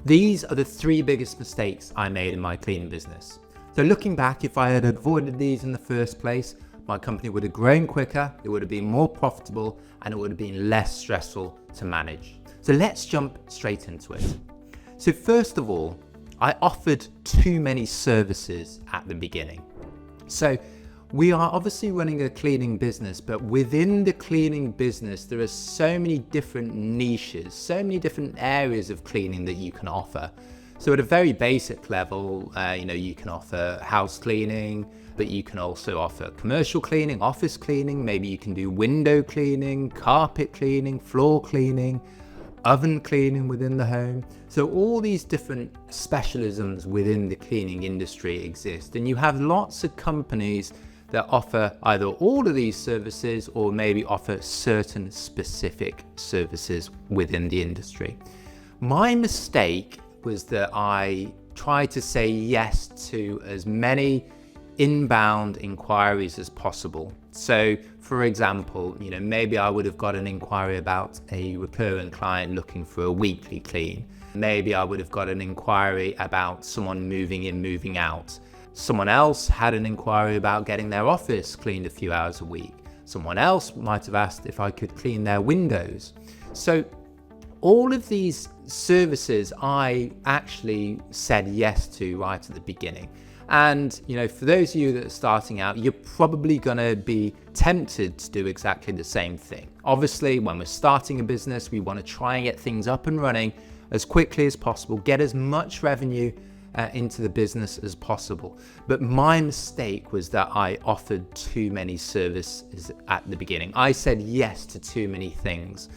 These are the three biggest mistakes I made in my cleaning business. So looking back, if I had avoided these in the first place, my company would have grown quicker, it would have been more profitable, and it would have been less stressful to manage. So let's jump straight into it. So first of all, I offered too many services at the beginning. So we are obviously running a cleaning business, but within the cleaning business, there are so many different niches, so many different areas of cleaning that you can offer. So at a very basic level, you can offer house cleaning, but you can also offer commercial cleaning, office cleaning, maybe you can do window cleaning, carpet cleaning, floor cleaning, oven cleaning within the home. So all these different specialisms within the cleaning industry exist, and you have lots of companies that offer either all of these services or maybe offer certain specific services within the industry. My mistake was that I tried to say yes to as many inbound inquiries as possible. So for example, maybe I would have got an inquiry about a recurring client looking for a weekly clean. Maybe I would have got an inquiry about someone moving in, moving out. Someone else had an inquiry about getting their office cleaned a few hours a week. Someone else might have asked if I could clean their windows. So all of these services I actually said yes to right at the beginning. And for those of you that are starting out, you're probably going to be tempted to do exactly the same thing. Obviously, when we're starting a business, we want to try and get things up and running as quickly as possible, get as much revenue into the business as possible. But my mistake was that I offered too many services at the beginning. I said yes to too many things.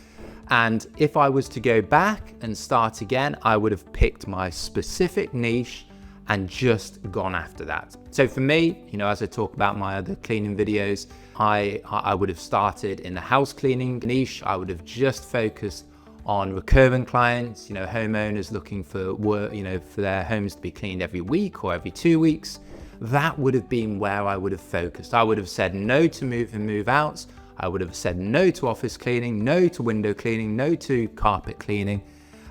And if I was to go back and start again, I would have picked my specific niche and just gone after that. So for me, as I talk about my other cleaning videos, I would have started in the house cleaning niche. I would have just focused on recurring clients, homeowners looking for work, for their homes to be cleaned every week or every 2 weeks. That would have been where I would have focused. I would have said no to move and move outs. I would have said no to office cleaning, no to window cleaning, no to carpet cleaning.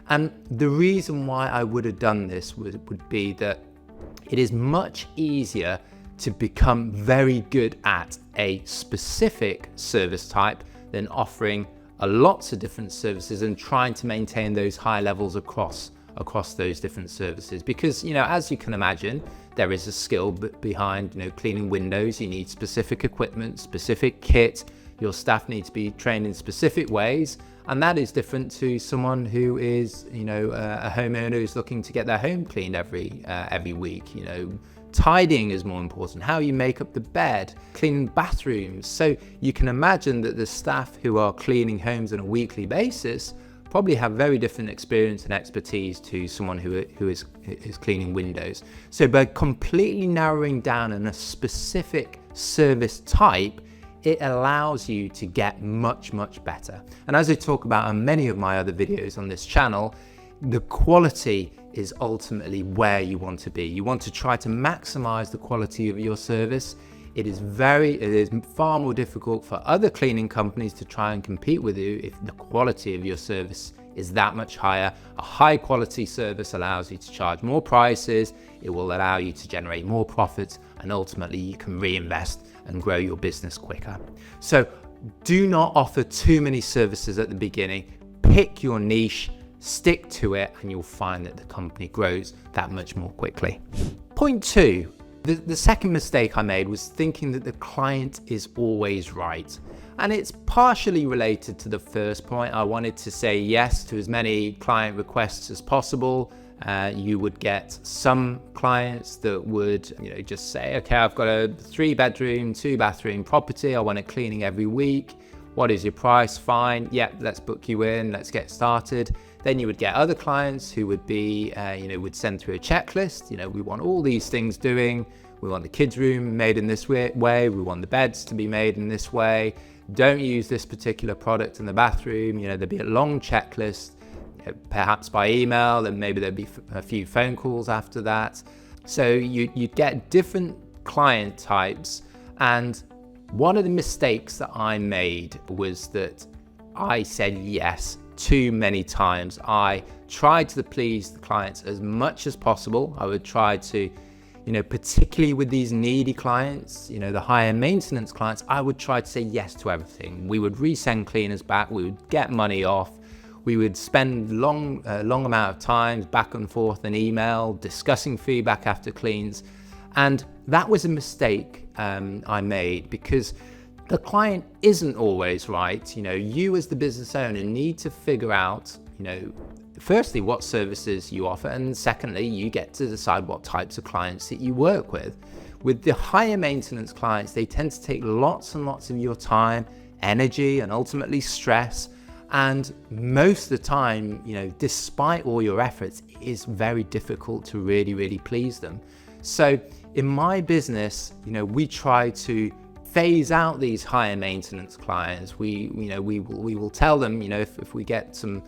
And the reason why I would have done this would be that it is much easier to become very good at a specific service type than offering lots of different services and trying to maintain those high levels across those different services. Because, as you can imagine, there is a skill behind, cleaning windows. You need specific equipment, specific kit. Your staff need to be trained in specific ways. And that is different to someone who is, a homeowner who's looking to get their home cleaned every week. Tidying is more important, how you make up the bed, cleaning bathrooms. So you can imagine that the staff who are cleaning homes on a weekly basis probably have very different experience and expertise to someone who is cleaning windows. So by completely narrowing down on a specific service type, it allows you to get much, much better. And as I talk about on many of my other videos on this channel, the quality is ultimately where you want to be. You want to try to maximize the quality of your service. It is far more difficult for other cleaning companies to try and compete with you if the quality of your service is that much higher. A high quality service allows you to charge more prices. It will allow you to generate more profits, and ultimately you can reinvest and grow your business quicker. So do not offer too many services at the beginning. Pick your niche, stick to it, and you'll find that the company grows that much more quickly. Point 2, the second mistake I made was thinking that the client is always right. And it's partially related to the first point. I wanted to say yes to as many client requests as possible. You would get some clients that would just say, okay, I've got a 3-bedroom, 2-bathroom property. I want it cleaning every week. What is your price? Fine. Yep, let's book you in. Let's get started. Then you would get other clients who would be, would send through a checklist. We want all these things doing. We want the kids' room made in this way. We want the beds to be made in this way. Don't use this particular product in the bathroom. There'd be a long checklist, perhaps by email, and maybe there'd be a few phone calls after that. So you'd get different client types. And one of the mistakes that I made was that I said yes too many times. I tried to please the clients as much as possible. I would try to, particularly with these needy clients, the higher maintenance clients, I would try to say yes to everything. We would resend cleaners back, we would get money off, we would spend long amount of time back and forth in email, discussing feedback after cleans. And that was a mistake I made, because the client isn't always right. You as the business owner need to figure out, firstly, what services you offer, and secondly, you get to decide what types of clients that you work with. With the higher maintenance clients, they tend to take lots and lots of your time, energy, and ultimately stress. And most of the time, despite all your efforts, it is very difficult to really please them. So in my business, we try to phase out these higher maintenance clients. We will tell them, if we get some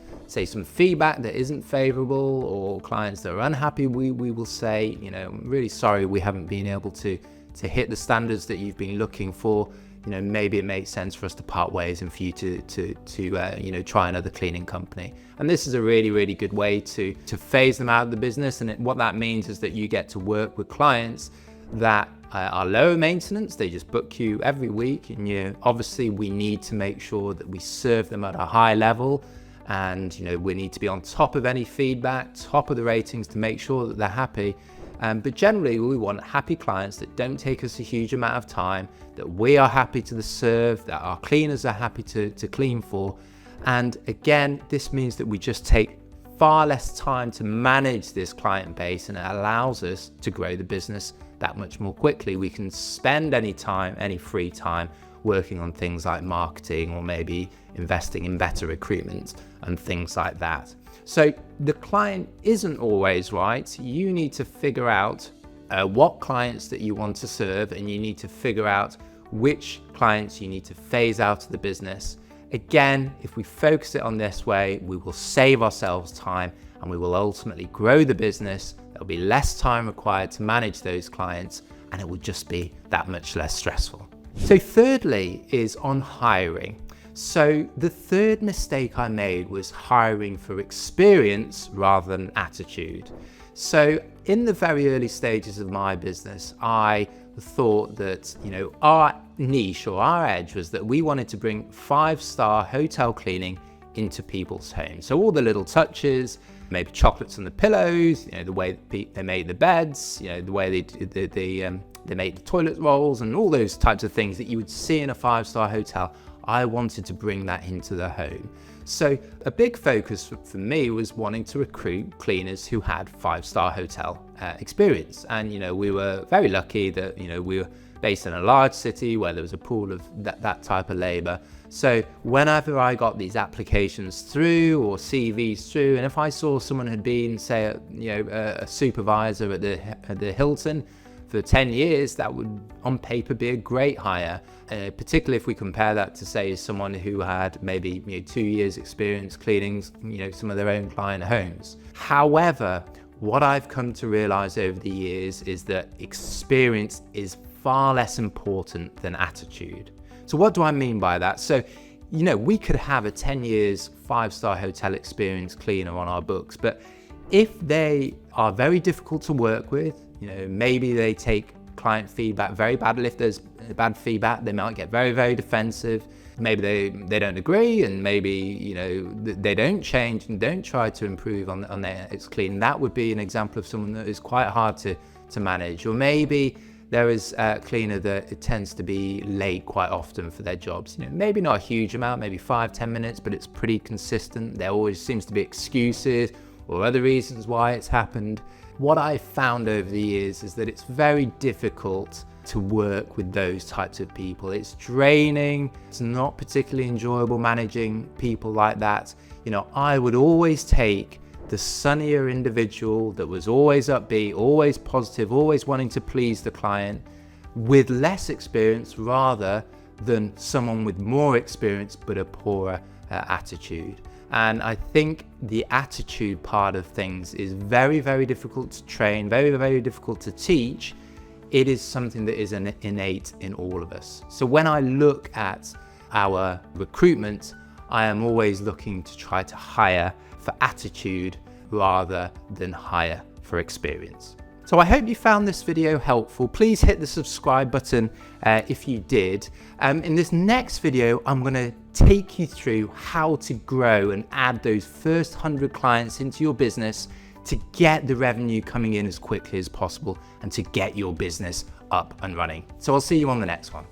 feedback that isn't favorable, or clients that are unhappy, we will say, I'm really sorry we haven't been able to hit the standards that you've been looking for. Maybe it makes sense for us to part ways and for you to try another cleaning company. And this is a really good way to phase them out of the business. And what that means is that you get to work with clients that are lower maintenance. They just book you every week, and obviously we need to make sure that we serve them at a high level, and we need to be on top of any feedback, top of the ratings, to make sure that they're happy. But generally, we want happy clients that don't take us a huge amount of time, that we are happy to serve, that our cleaners are happy to clean for. And again, this means that we just take far less time to manage this client base, and it allows us to grow the business that much more quickly. We can spend any time, any free time, working on things like marketing, or maybe investing in better recruitment and things like that. So the client isn't always right. You need to figure out what clients that you want to serve, and you need to figure out which clients you need to phase out of the business. Again, if we focus it on this way, we will save ourselves time, and we will ultimately grow the business. There'll be less time required to manage those clients, and it will just be that much less stressful. So thirdly is on hiring. So the third mistake I made was hiring for experience rather than attitude. So in the very early stages of my business, I thought that, our niche or our edge was that we wanted to bring 5-star hotel cleaning into people's homes. So all the little touches, maybe chocolates on the pillows, the way they made the beds, the way they made the toilet rolls, and all those types of things that you would see in a 5-star hotel. I wanted to bring that into the home. So a big focus for me was wanting to recruit cleaners who had 5-star hotel experience. And, we were very lucky that, we were based in a large city where there was a pool of that type of labor. So whenever I got these applications through, or CVs through, and if I saw someone had been, say, a supervisor at the Hilton for 10 years, that would on paper be a great hire, particularly if we compare that to, say, someone who had maybe 2 years experience cleaning some of their own client homes. However, what I've come to realize over the years is that experience is far less important than attitude. So what do I mean by that? So we could have a 10 years 5-star hotel experience cleaner on our books, but if they are very difficult to work with, maybe they take client feedback very badly. If there's bad feedback, they might get very defensive. Maybe they don't agree, and maybe they don't change and don't try to improve on their cleaning. That would be an example of someone that is quite hard to manage. Or maybe there is a cleaner that it tends to be late quite often for their jobs. Maybe not a huge amount, maybe 5-10 minutes, but it's pretty consistent. There always seems to be excuses or other reasons why it's happened. What I've found over the years is that it's very difficult to work with those types of people. It's draining. It's not particularly enjoyable managing people like that. I would always take the sunnier individual that was always upbeat, always positive, always wanting to please the client, with less experience, rather than someone with more experience but a poorer attitude. And I think the attitude part of things is very difficult to train, very difficult to teach. It is something that is innate in all of us. So when I look at our recruitment, I am always looking to try to hire for attitude rather than hire for experience. So I hope you found this video helpful. Please hit the subscribe button if you did. In this next video, I'm going to take you through how to grow and add those first 100 clients into your business to get the revenue coming in as quickly as possible and to get your business up and running. So I'll see you on the next one.